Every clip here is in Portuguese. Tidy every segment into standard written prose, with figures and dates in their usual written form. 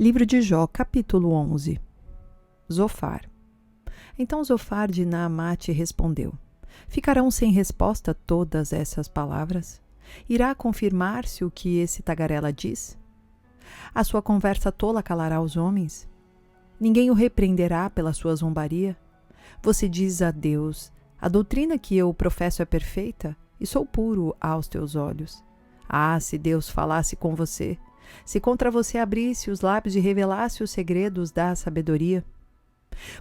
Livro de Jó, capítulo 11. Zofar. Então Zofar de Naamate respondeu: Ficarão sem resposta todas essas palavras? Irá confirmar-se o que esse tagarela diz? A sua conversa tola calará os homens? Ninguém o repreenderá pela sua zombaria? Você diz a Deus: a doutrina que eu professo é perfeita e sou puro aos teus olhos. Ah, se Deus falasse com você! Se contra você abrisse os lábios e revelasse os segredos da sabedoria.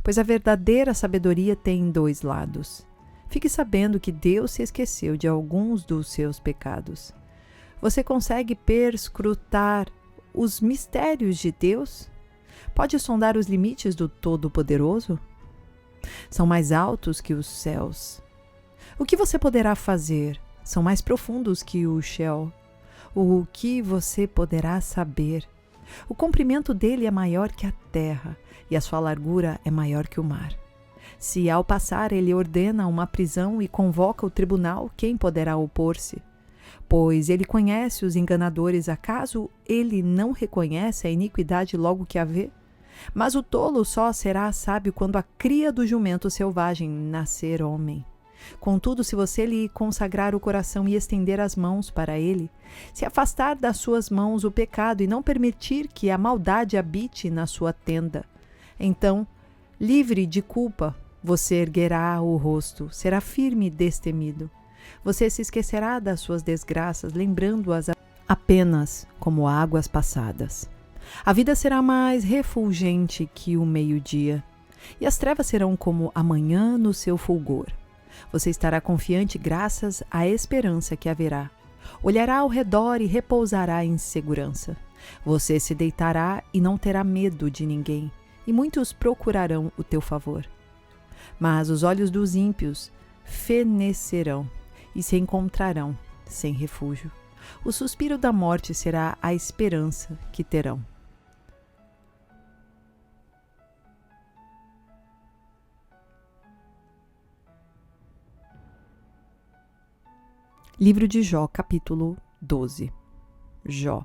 Pois a verdadeira sabedoria tem dois lados. Fique sabendo que Deus se esqueceu de alguns dos seus pecados. Você consegue perscrutar os mistérios de Deus? Pode sondar os limites do Todo-Poderoso? São mais altos que os céus. O que você poderá fazer? São mais profundos que o Sheol. O que você poderá saber? O comprimento dele é maior que a terra, e a sua largura é maior que o mar. Se ao passar ele ordena uma prisão e convoca o tribunal, quem poderá opor-se? Pois ele conhece os enganadores, acaso ele não reconhece a iniquidade logo que a vê? Mas o tolo só será sábio quando a cria do jumento selvagem nascer homem. Contudo, se você lhe consagrar o coração e estender as mãos para ele, se afastar das suas mãos o pecado e não permitir que a maldade habite na sua tenda, então, livre de culpa, você erguerá o rosto, será firme e destemido. Você se esquecerá das suas desgraças, lembrando-as apenas como águas passadas. A vida será mais refulgente que o meio-dia, e as trevas serão como a manhã no seu fulgor. Você estará confiante graças à esperança que haverá. Olhará ao redor e repousará em segurança. Você se deitará e não terá medo de ninguém, e muitos procurarão o teu favor. Mas os olhos dos ímpios fenecerão e se encontrarão sem refúgio. O suspiro da morte será a esperança que terão. Livro de Jó, capítulo 12. Jó.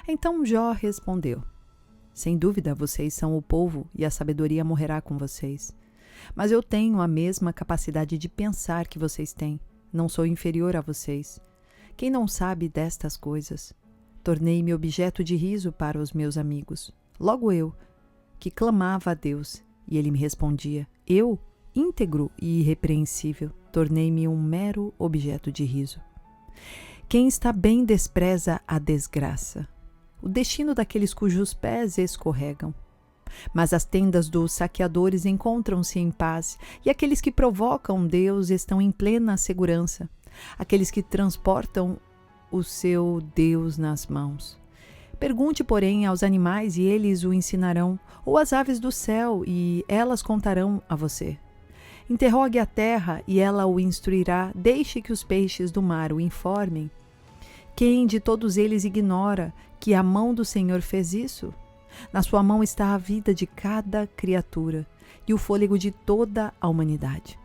Então Jó respondeu: Sem dúvida vocês são o povo e a sabedoria morrerá com vocês. Mas eu tenho a mesma capacidade de pensar que vocês têm. Não sou inferior a vocês. Quem não sabe destas coisas? Tornei-me objeto de riso para os meus amigos. Logo eu, que clamava a Deus, e ele me respondia. Eu, íntegro e irrepreensível, tornei-me um mero objeto de riso. Quem está bem despreza a desgraça, o destino daqueles cujos pés escorregam. Mas as tendas dos saqueadores encontram-se em paz, e aqueles que provocam Deus estão em plena segurança, aqueles que transportam o seu Deus nas mãos. Pergunte, porém, aos animais e eles o ensinarão, ou às aves do céu e elas contarão a você. Interrogue a terra e ela o instruirá, deixe que os peixes do mar o informem. Quem de todos eles ignora que a mão do Senhor fez isso? Na sua mão está a vida de cada criatura e o fôlego de toda a humanidade.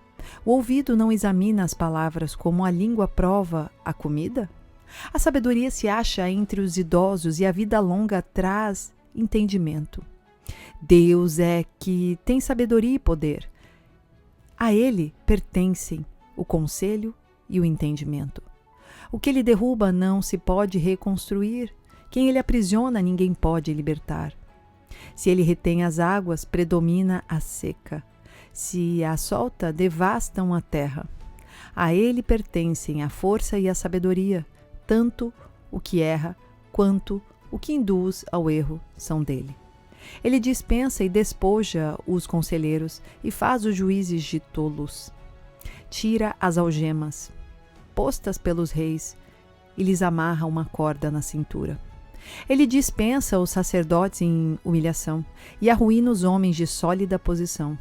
O ouvido não examina as palavras como a língua prova a comida? A sabedoria se acha entre os idosos e a vida longa traz entendimento. Deus é que tem sabedoria e poder. A ele pertencem o conselho e o entendimento. O que ele derruba não se pode reconstruir. Quem ele aprisiona, ninguém pode libertar. Se ele retém as águas, predomina a seca. Se a solta, devastam a terra. A ele pertencem a força e a sabedoria. Tanto o que erra quanto o que induz ao erro são dele. Ele dispensa e despoja os conselheiros e faz os juízes de tolos. Tira as algemas, postas pelos reis, e lhes amarra uma corda na cintura. Ele dispensa os sacerdotes em humilhação e arruína os homens de sólida posição.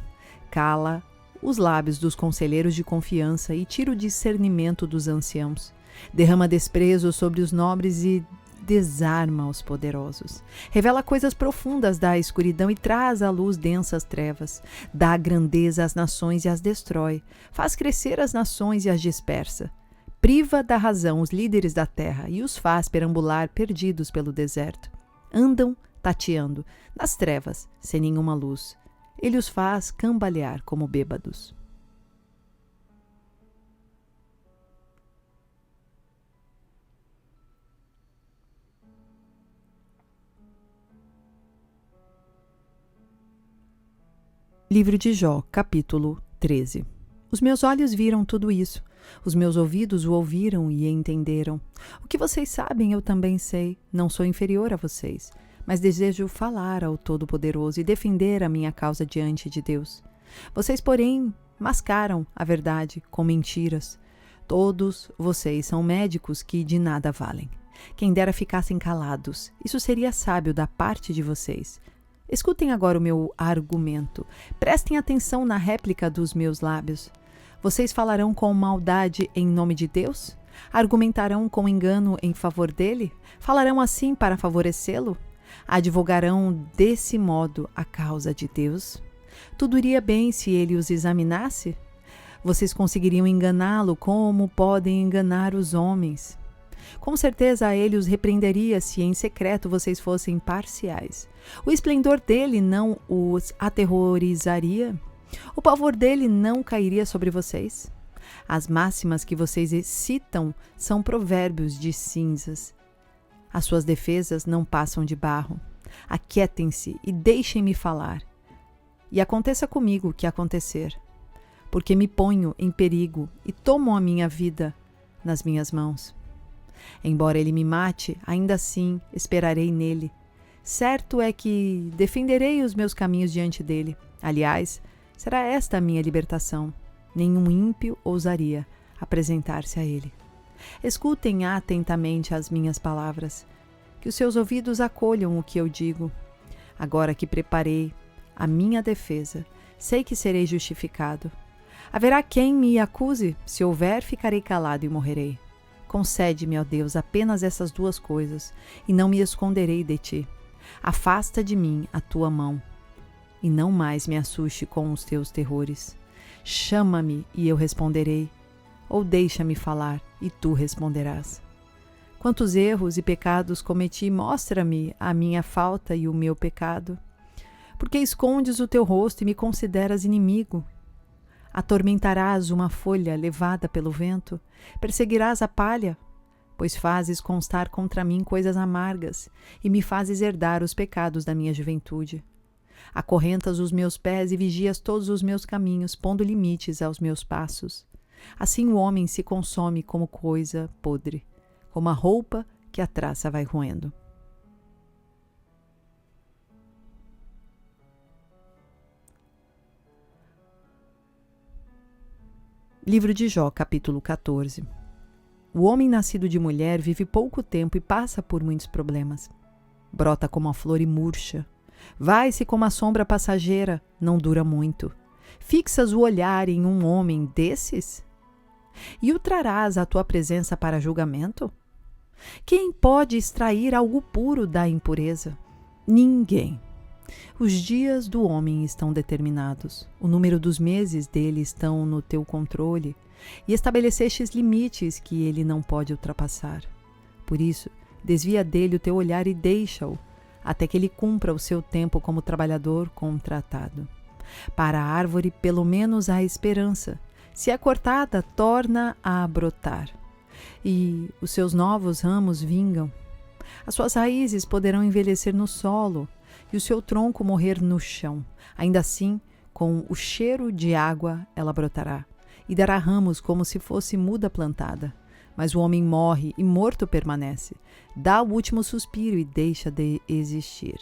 Cala os lábios dos conselheiros de confiança e tira o discernimento dos anciãos. Derrama desprezo sobre os nobres e desarma os poderosos. Revela coisas profundas da escuridão e traz à luz densas trevas. Dá grandeza às nações e as destrói. Faz crescer as nações e as dispersa. Priva da razão os líderes da terra e os faz perambular perdidos pelo deserto. Andam tateando, nas trevas, sem nenhuma luz. Ele os faz cambalear como bêbados. Livro de Jó, capítulo 13. Os meus olhos viram tudo isso. Os meus ouvidos o ouviram e entenderam. O que vocês sabem eu também sei. Não sou inferior a vocês, mas desejo falar ao Todo-Poderoso e defender a minha causa diante de Deus. Vocês, porém, mascaram a verdade com mentiras. Todos vocês são médicos que de nada valem. Quem dera ficassem calados. Isso seria sábio da parte de vocês. Escutem agora o meu argumento. Prestem atenção na réplica dos meus lábios. Vocês falarão com maldade em nome de Deus? Argumentarão com engano em favor dele? Falarão assim para favorecê-lo? Advogarão desse modo a causa de Deus? Tudo iria bem se ele os examinasse? Vocês conseguiriam enganá-lo como podem enganar os homens. Com certeza ele os repreenderia se em secreto vocês fossem parciais. O esplendor dele não os aterrorizaria? O pavor dele não cairia sobre vocês? As máximas que vocês citam são provérbios de cinzas. As suas defesas não passam de barro. Aquietem-se e deixem-me falar. E aconteça comigo o que acontecer, porque me ponho em perigo e tomo a minha vida nas minhas mãos. Embora ele me mate, ainda assim esperarei nele. Certo é que defenderei os meus caminhos diante dele. Aliás, será esta a minha libertação. Nenhum ímpio ousaria apresentar-se a ele. Escutem atentamente as minhas palavras, que os seus ouvidos acolham o que eu digo. Agora que preparei a minha defesa, sei que serei justificado. Haverá quem me acuse? Se houver, ficarei calado e morrerei. Concede-me, ó Deus, apenas essas duas coisas, e não me esconderei de ti. Afasta de mim a tua mão, e não mais me assuste com os teus terrores. Chama-me, e eu responderei, ou deixa-me falar, e tu responderás. Quantos erros e pecados cometi, mostra-me a minha falta e o meu pecado. Porque escondes o teu rosto e me consideras inimigo? Atormentarás uma folha levada pelo vento? Perseguirás a palha? Pois fazes constar contra mim coisas amargas e me fazes herdar os pecados da minha juventude. Acorrentas os meus pés e vigias todos os meus caminhos, pondo limites aos meus passos. Assim o homem se consome como coisa podre, como a roupa que a traça vai roendo. Livro de Jó, capítulo 14. O homem nascido de mulher vive pouco tempo e passa por muitos problemas. Brota como a flor e murcha. Vai-se como a sombra passageira, não dura muito. Fixas o olhar em um homem desses? E o trarás à tua presença para julgamento? Quem pode extrair algo puro da impureza? Ninguém. Os dias do homem estão determinados, o número dos meses dele estão no teu controle, e estabelecestes limites que ele não pode ultrapassar. Por isso, desvia dele o teu olhar e deixa-o, até que ele cumpra o seu tempo como trabalhador contratado. Para a árvore, pelo menos há esperança. Se é cortada, torna a brotar, e os seus novos ramos vingam. As suas raízes poderão envelhecer no solo, e o seu tronco morrer no chão. Ainda assim, com o cheiro de água ela brotará, e dará ramos como se fosse muda plantada. Mas o homem morre e morto permanece. Dá o último suspiro e deixa de existir.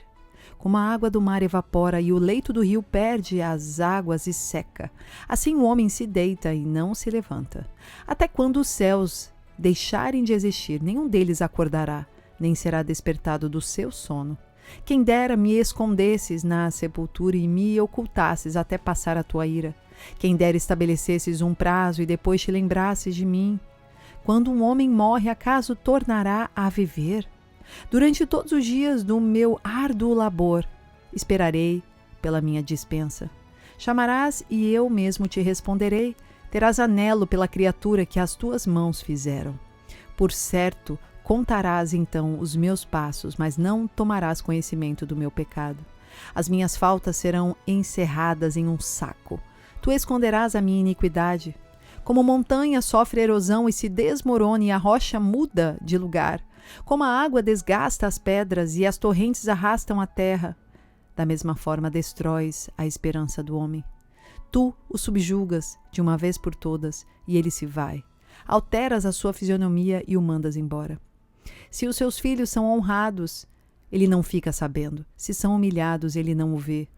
Como a água do mar evapora e o leito do rio perde as águas e seca, assim o homem se deita e não se levanta. Até quando os céus deixarem de existir, nenhum deles acordará, nem será despertado do seu sono. Quem dera me escondesses na sepultura e me ocultasses até passar a tua ira. Quem dera estabelecesses um prazo e depois te lembrasses de mim. Quando um homem morre, acaso tornará a viver? Durante todos os dias do meu árduo labor, esperarei pela minha dispensa. Chamarás e eu mesmo te responderei. Terás anelo pela criatura que as tuas mãos fizeram. Por certo, Contarás então os meus passos, mas não tomarás conhecimento do meu pecado. As minhas faltas serão encerradas em um saco. Tu esconderás a minha iniquidade. Como montanha sofre erosão e se desmorona e a rocha muda de lugar, como a água desgasta as pedras e as torrentes arrastam a terra, da mesma forma destróis a esperança do homem. Tu o subjugas de uma vez por todas e ele se vai. Alteras a sua fisionomia e o mandas embora. Se os seus filhos são honrados, ele não fica sabendo. Se são humilhados, ele não o vê.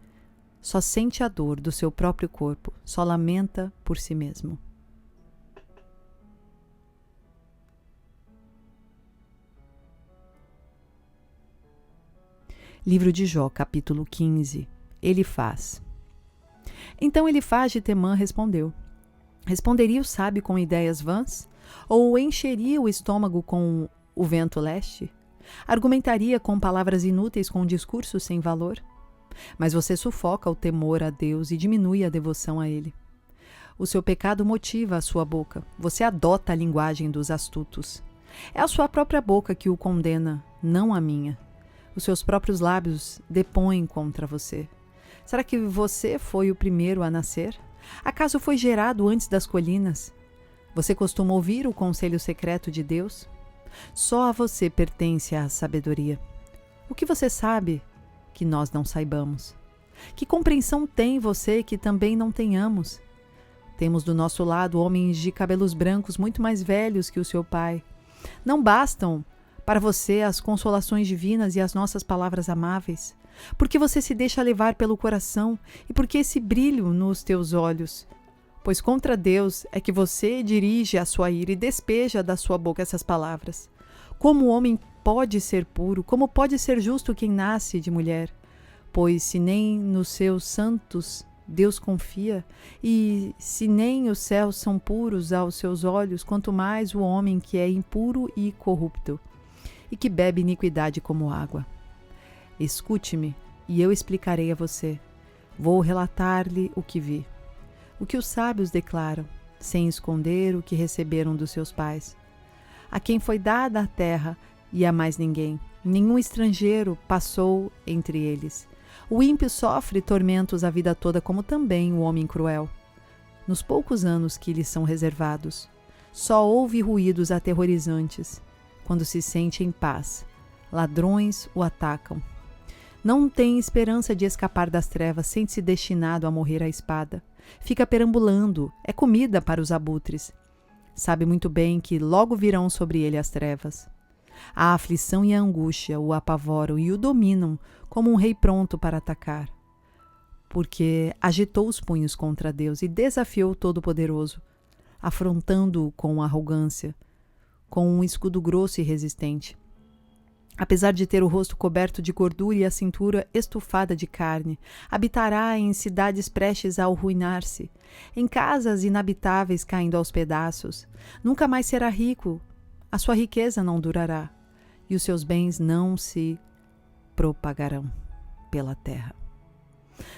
Só sente a dor do seu próprio corpo, só lamenta por si mesmo. Livro de Jó, capítulo 15. Elifaz. Então Elifaz de Temã respondeu: Responderia o sábio com ideias vãs? Ou encheria o estômago com o vento leste? Argumentaria com palavras inúteis com um discurso sem valor? Mas você sufoca o temor a Deus e diminui a devoção a Ele. O seu pecado motiva a sua boca. Você adota a linguagem dos astutos. É a sua própria boca que o condena, não a minha. Os seus próprios lábios depõem contra você. Será que você foi o primeiro a nascer? Acaso foi gerado antes das colinas? Você costuma ouvir o conselho secreto de Deus? Só a você pertence a sabedoria. O que você sabe que nós não saibamos? Que compreensão tem você que também não tenhamos? Temos do nosso lado homens de cabelos brancos muito mais velhos que o seu pai. Não bastam para você as consolações divinas e as nossas palavras amáveis? Porque você se deixa levar pelo coração e porque esse brilho nos teus olhos? Pois contra Deus é que você dirige a sua ira e despeja da sua boca essas palavras. Como o homem pode ser puro? Como pode ser justo quem nasce de mulher? Pois se nem nos seus santos Deus confia, e se nem os céus são puros aos seus olhos, quanto mais o homem que é impuro e corrupto, e que bebe iniquidade como água. Escute-me, e eu explicarei a você. Vou relatar-lhe o que vi. O que os sábios declaram, sem esconder o que receberam dos seus pais. A quem foi dada a terra e a mais ninguém. Nenhum estrangeiro passou entre eles. O ímpio sofre tormentos a vida toda, como também o homem cruel. Nos poucos anos que lhe são reservados, só ouve ruídos aterrorizantes. Quando se sente em paz, ladrões o atacam. Não tem esperança de escapar das trevas, sente-se destinado a morrer à espada. Fica perambulando, é comida para os abutres. Sabe muito bem que logo virão sobre ele as trevas. A aflição e a angústia o apavoram e o dominam como um rei pronto para atacar. Porque agitou os punhos contra Deus e desafiou o Todo-Poderoso, afrontando-o com arrogância, com um escudo grosso e resistente. Apesar de ter o rosto coberto de gordura e a cintura estufada de carne, habitará em cidades prestes a arruinar-se, em casas inabitáveis caindo aos pedaços. Nunca mais será rico, a sua riqueza não durará, e os seus bens não se propagarão pela terra.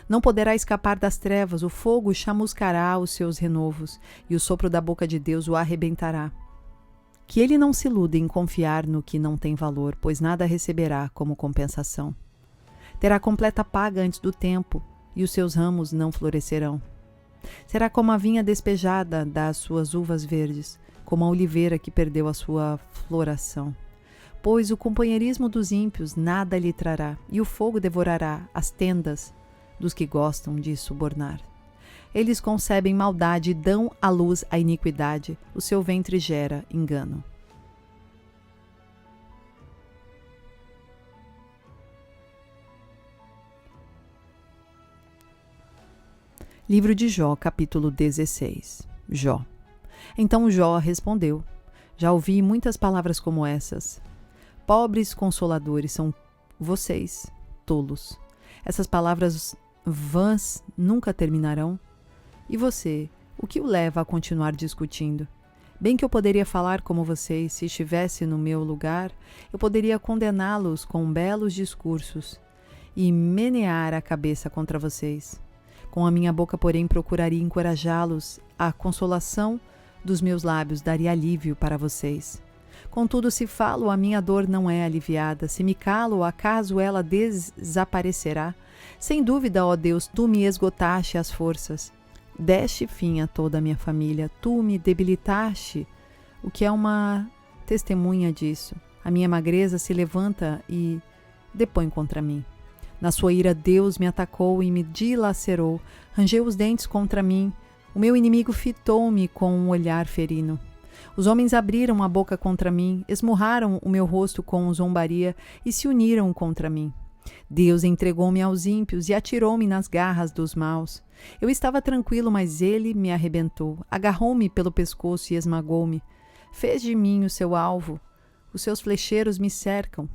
Não poderá escapar das trevas, o fogo chamuscará os seus renovos, e o sopro da boca de Deus o arrebentará. Que ele não se ilude em confiar no que não tem valor, pois nada receberá como compensação. Terá completa paga antes do tempo, e os seus ramos não florescerão. Será como a vinha despejada das suas uvas verdes, como a oliveira que perdeu a sua floração. Pois o companheirismo dos ímpios nada lhe trará, e o fogo devorará as tendas dos que gostam de subornar. Eles concebem maldade e dão à luz a iniquidade, o seu ventre gera engano. Livro de Jó, capítulo 16. Jó. Então Jó respondeu: Já ouvi muitas palavras como essas. Pobres consoladores são vocês, tolos. Essas palavras vãs nunca terminarão. E você, o que o leva a continuar discutindo? Bem que eu poderia falar como vocês, se estivesse no meu lugar, eu poderia condená-los com belos discursos e menear a cabeça contra vocês. Com a minha boca, porém, procuraria encorajá-los, a consolação dos meus lábios daria alívio para vocês. Contudo, se falo, a minha dor não é aliviada. Se me calo, acaso ela desaparecerá? Sem dúvida, ó Deus, tu me esgotaste as forças. Deste fim a toda a minha família. Tu me debilitaste, o que é uma testemunha disso. A minha magreza se levanta e depõe contra mim. Na sua ira, Deus me atacou e me dilacerou. Rangeu os dentes contra mim. O meu inimigo fitou-me com um olhar ferino. Os homens abriram a boca contra mim, esmurraram o meu rosto com zombaria e se uniram contra mim. Deus entregou-me aos ímpios e atirou-me nas garras dos maus. Eu estava tranquilo, mas ele me arrebentou. Agarrou-me pelo pescoço e esmagou-me. Fez de mim o seu alvo. Os seus flecheiros me cercam.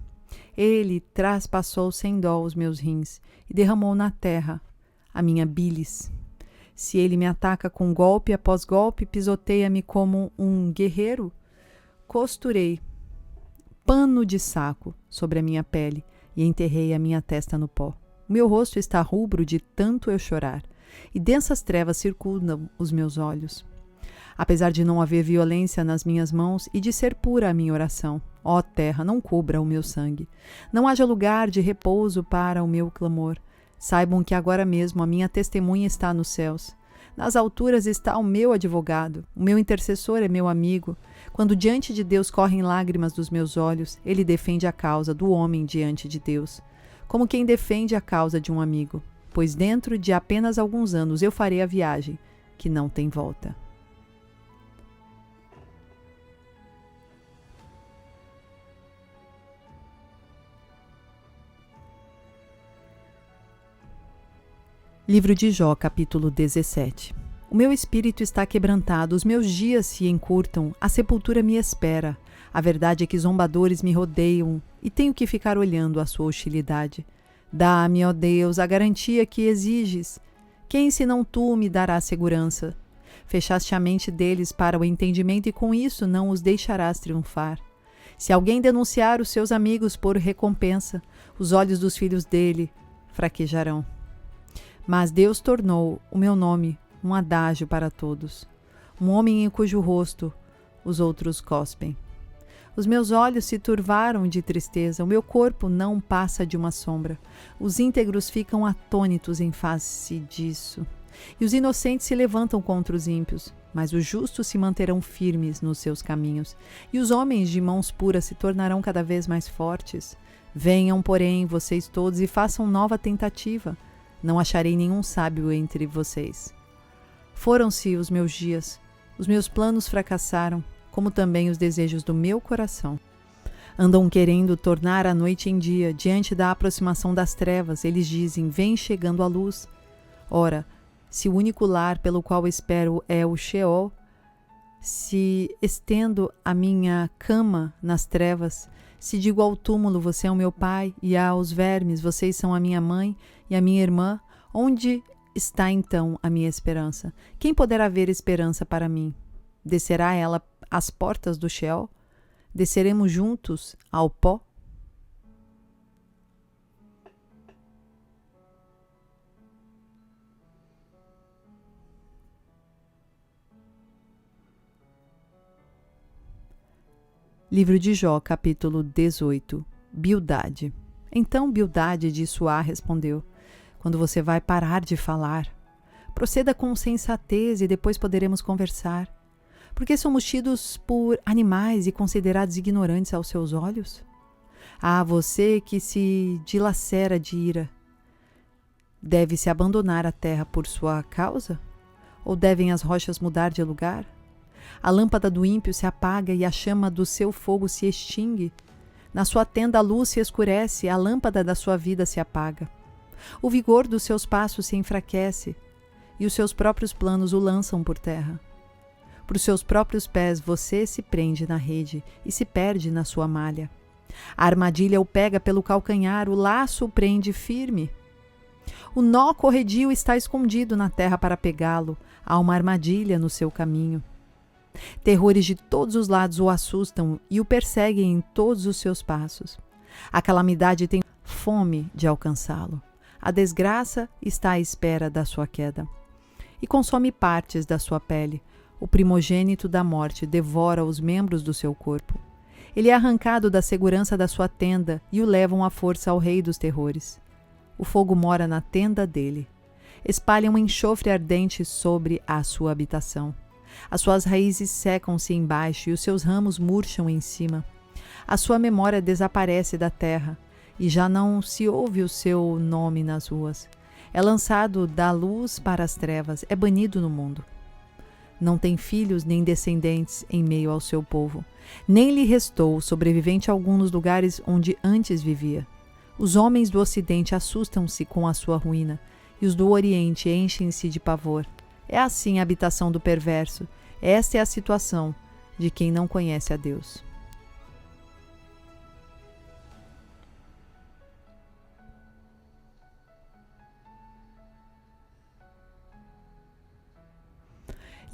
Ele traspassou sem dó os meus rins e derramou na terra a minha bilis. Se ele me ataca com golpe após golpe, pisoteia-me como um guerreiro, costurei pano de saco sobre a minha pele e enterrei a minha testa no pó. O meu rosto está rubro de tanto eu chorar, e densas trevas circundam os meus olhos. Apesar de não haver violência nas minhas mãos e de ser pura a minha oração, ó terra, não cubra o meu sangue. Não haja lugar de repouso para o meu clamor. Saibam que agora mesmo a minha testemunha está nos céus. Nas alturas está o meu advogado, o meu intercessor é meu amigo. Quando diante de Deus correm lágrimas dos meus olhos, ele defende a causa do homem diante de Deus, como quem defende a causa de um amigo, pois dentro de apenas alguns anos eu farei a viagem que não tem volta. Livro de Jó, capítulo 17. O meu espírito está quebrantado, os meus dias se encurtam, a sepultura me espera. A verdade é que zombadores me rodeiam e tenho que ficar olhando a sua hostilidade. Dá-me, ó Deus, a garantia que exiges. Quem senão tu me dará segurança? Fechaste a mente deles para o entendimento e com isso não os deixarás triunfar. Se alguém denunciar os seus amigos por recompensa, os olhos dos filhos dele fraquejarão. Mas Deus tornou o meu nome um adágio para todos, um homem em cujo rosto os outros cospem. Os meus olhos se turvaram de tristeza, o meu corpo não passa de uma sombra. Os íntegros ficam atônitos em face disso, e os inocentes se levantam contra os ímpios, mas os justos se manterão firmes nos seus caminhos, e os homens de mãos puras se tornarão cada vez mais fortes. Venham, porém, vocês todos e façam nova tentativa. Não acharei nenhum sábio entre vocês. Foram-se os meus dias, os meus planos fracassaram, como também os desejos do meu coração. Andam querendo tornar a noite em dia, diante da aproximação das trevas, eles dizem, vem chegando a luz. Ora, se o único lar pelo qual espero é o Sheol, se estendo a minha cama nas trevas, se digo ao túmulo, você é o meu pai, e aos vermes, vocês são a minha mãe e a minha irmã, onde está então a minha esperança? Quem poderá ver esperança para mim? Descerá ela às portas do Sheol? Desceremos juntos ao pó? Livro de Jó, capítulo 18. Bildade. Então Bildade de Suá respondeu, quando você vai parar de falar? Proceda com sensatez e depois poderemos conversar. Por que somos tidos por animais e considerados ignorantes aos seus olhos? Ah, você que se dilacera de ira, deve-se abandonar a terra por sua causa? Ou devem as rochas mudar de lugar? A lâmpada do ímpio se apaga e a chama do seu fogo se extingue. Na sua tenda a luz se escurece, a lâmpada da sua vida se apaga. O vigor dos seus passos se enfraquece, e os seus próprios planos o lançam por terra. Por seus próprios pés você se prende na rede e se perde na sua malha. A armadilha o pega pelo calcanhar, o laço o prende firme. O nó corredio está escondido na terra para pegá-lo, há uma armadilha no seu caminho. Terrores de todos os lados o assustam e o perseguem em todos os seus passos. A calamidade tem fome de alcançá-lo. A desgraça está à espera da sua queda e consome partes da sua pele. O primogênito da morte devora os membros do seu corpo. Ele é arrancado da segurança da sua tenda e o levam à força ao rei dos terrores. O fogo mora na tenda dele. Espalham enxofre ardente sobre a sua habitação. As suas raízes secam-se embaixo e os seus ramos murcham em cima. A sua memória desaparece da terra e já não se ouve o seu nome nas ruas. É lançado da luz para as trevas, é banido no mundo. Não tem filhos nem descendentes em meio ao seu povo. Nem lhe restou sobrevivente algum nos lugares onde antes vivia. Os homens do Ocidente assustam-se com a sua ruína, e os do Oriente enchem-se de pavor. É assim a habitação do perverso. Esta é a situação de quem não conhece a Deus.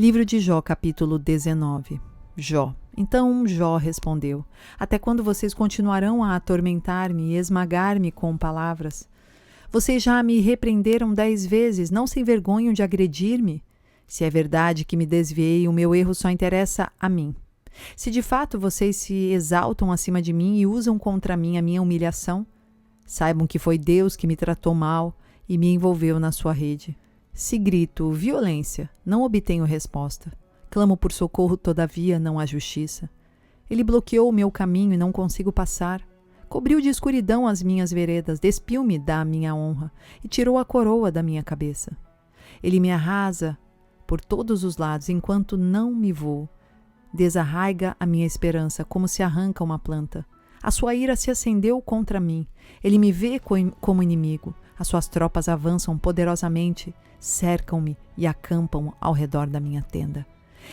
Livro de Jó, capítulo 19. Jó. Então Jó respondeu: Até quando vocês continuarão a atormentar-me e esmagar-me com palavras? Vocês já me repreenderam 10 vezes, não se envergonham de agredir-me? Se é verdade que me desviei, o meu erro só interessa a mim. Se de fato vocês se exaltam acima de mim e usam contra mim a minha humilhação, saibam que foi Deus que me tratou mal e me envolveu na sua rede. Se grito violência, não obtenho resposta. Clamo por socorro, todavia não há justiça. Ele bloqueou o meu caminho e não consigo passar. Cobriu de escuridão as minhas veredas, despiu-me da minha honra e tirou a coroa da minha cabeça. Ele me arrasa por todos os lados enquanto não me vou. Desarraiga a minha esperança como se arranca uma planta. A sua ira se acendeu contra mim. Ele me vê como inimigo. As suas tropas avançam poderosamente, cercam-me e acampam ao redor da minha tenda.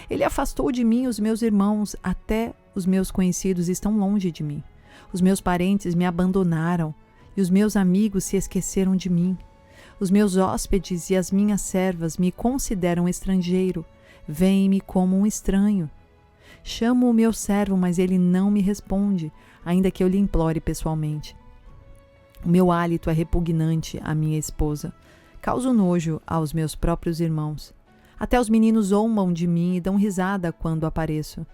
Ele afastou de mim os meus irmãos, até os meus conhecidos estão longe de mim. Os meus parentes me abandonaram e os meus amigos se esqueceram de mim. Os meus hóspedes e as minhas servas me consideram estrangeiro, veem-me como um estranho. Chamo o meu servo, mas ele não me responde, ainda que eu lhe implore pessoalmente. O meu hálito é repugnante à minha esposa. Causo nojo aos meus próprios irmãos. Até os meninos zombam de mim e dão risada quando apareço.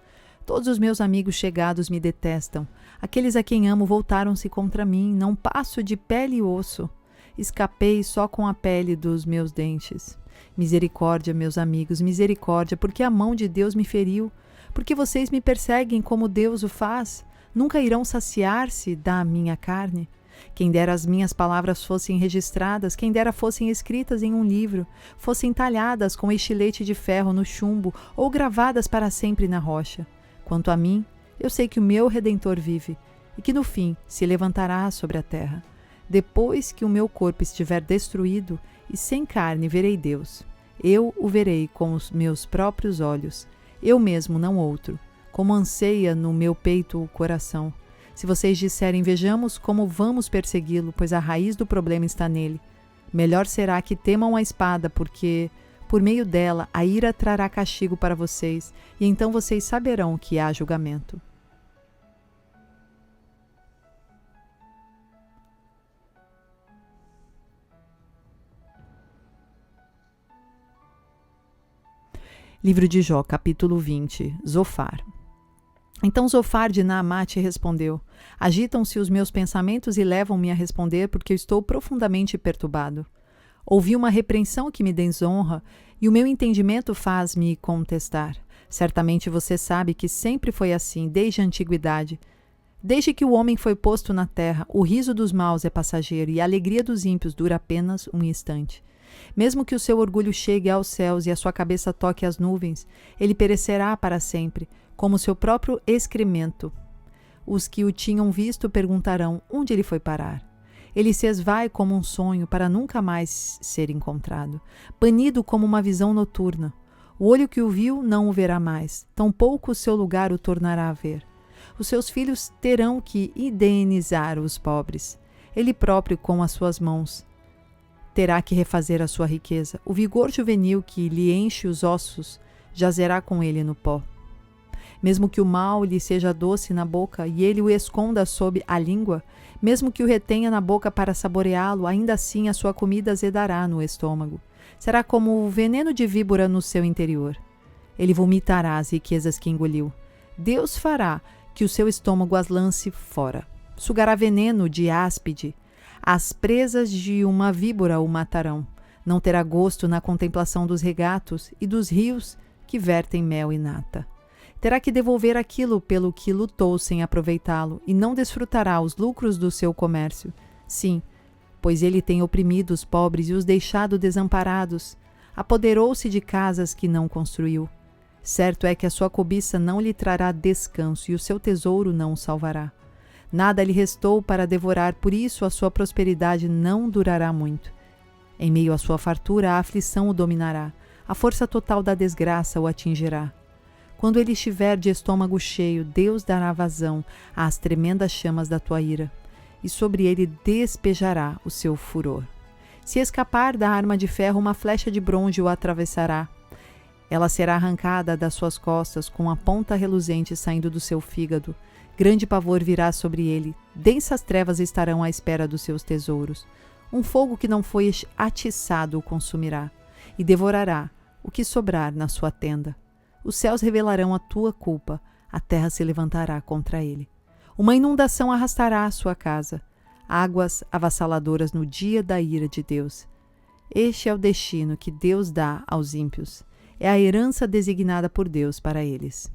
Todos os meus amigos chegados me detestam. Aqueles a quem amo voltaram-se contra mim. Não passo de pele e osso. Escapei só com a pele dos meus dentes. Misericórdia, meus amigos, misericórdia, porque a mão de Deus me feriu. Porque vocês me perseguem como Deus o faz. Nunca irão saciar-se da minha carne. Quem dera as minhas palavras fossem registradas, quem dera fossem escritas em um livro, fossem talhadas com estilete de ferro no chumbo ou gravadas para sempre na rocha. Quanto a mim, eu sei que o meu Redentor vive e que no fim se levantará sobre a terra. Depois que o meu corpo estiver destruído e sem carne verei Deus. Eu o verei com os meus próprios olhos, eu mesmo, não outro, como anseia no meu peito o coração. Se vocês disserem, vejamos como vamos persegui-lo, pois a raiz do problema está nele. Melhor será que temam a espada, porque, por meio dela, a ira trará castigo para vocês, e então vocês saberão que há julgamento. Livro de Jó, capítulo 20. Zofar. Então Zofar de Naamate respondeu: Agitam-se os meus pensamentos e levam-me a responder, porque eu estou profundamente perturbado. Ouvi uma repreensão que me desonra, e o meu entendimento faz-me contestar. Certamente você sabe que sempre foi assim, desde a antiguidade. Desde que o homem foi posto na terra, o riso dos maus é passageiro, e a alegria dos ímpios dura apenas um instante. Mesmo que o seu orgulho chegue aos céus e a sua cabeça toque as nuvens, ele perecerá para sempre, como seu próprio excremento. Os que o tinham visto perguntarão onde ele foi parar. Ele se esvai como um sonho para nunca mais ser encontrado, banido como uma visão noturna. O olho que o viu não o verá mais, tampouco o seu lugar o tornará a ver. Os seus filhos terão que indenizar os pobres. Ele próprio, com as suas mãos, terá que refazer a sua riqueza. O vigor juvenil que lhe enche os ossos jazerá com ele no pó. Mesmo que o mal lhe seja doce na boca e ele o esconda sob a língua, mesmo que o retenha na boca para saboreá-lo, ainda assim a sua comida azedará no estômago. Será como o veneno de víbora no seu interior. Ele vomitará as riquezas que engoliu. Deus fará que o seu estômago as lance fora. Sugará veneno de áspide, as presas de uma víbora o matarão. Não terá gosto na contemplação dos regatos e dos rios que vertem mel e nata. Terá que devolver aquilo pelo que lutou sem aproveitá-lo, e não desfrutará os lucros do seu comércio. Sim, pois ele tem oprimido os pobres e os deixado desamparados. Apoderou-se de casas que não construiu. Certo é que a sua cobiça não lhe trará descanso e o seu tesouro não o salvará. Nada lhe restou para devorar, por isso a sua prosperidade não durará muito. Em meio à sua fartura, a aflição o dominará, a força total da desgraça o atingirá. Quando ele estiver de estômago cheio, Deus dará vazão às tremendas chamas da tua ira, e sobre ele despejará o seu furor. Se escapar da arma de ferro, uma flecha de bronze o atravessará. Ela será arrancada das suas costas, com a ponta reluzente saindo do seu fígado. Grande pavor virá sobre ele, densas trevas estarão à espera dos seus tesouros. Um fogo que não foi atiçado o consumirá, e devorará o que sobrar na sua tenda. Os céus revelarão a tua culpa, a terra se levantará contra ele. Uma inundação arrastará a sua casa, águas avassaladoras no dia da ira de Deus. Este é o destino que Deus dá aos ímpios, é a herança designada por Deus para eles.